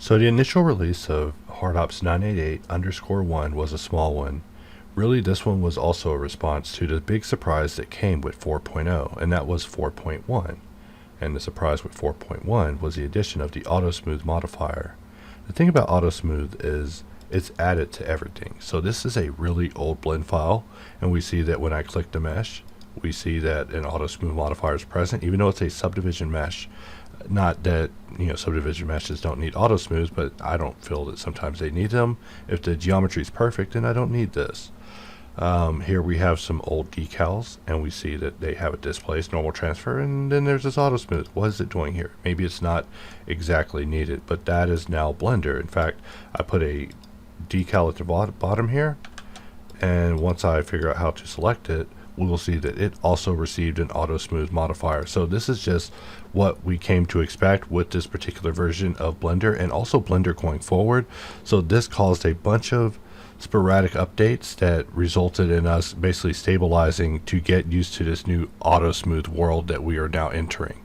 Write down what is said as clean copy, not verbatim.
So the initial release of HardOps 988_1 was a small one. Really, this one was also a response to the big surprise that came with 4.0, and that was 4.1. And the surprise with 4.1 was the addition of the Auto Smooth modifier. The thing about Auto Smooth is it's added to everything. So this is a really old blend file, and we see that when I click the mesh, we see that an Auto Smooth modifier is present, even though it's a subdivision mesh. Not that, subdivision meshes don't need Auto Smooth, but I don't feel that sometimes they need them. If the geometry is perfect, then I don't need this. Here we have some old decals, and we see that they have it displaced, normal transfer, and then there's this Auto Smooth. What is it doing here? Maybe it's not exactly needed, but that is now Blender. In fact, I put a decal at the bottom here, and once I figure out how to select it, we will see that it also received an Auto Smooth modifier. So this is just what we came to expect with this particular version of Blender, and also Blender going forward. So this caused a bunch of sporadic updates that resulted in us basically stabilizing to get used to this new Auto Smooth world that we are now entering.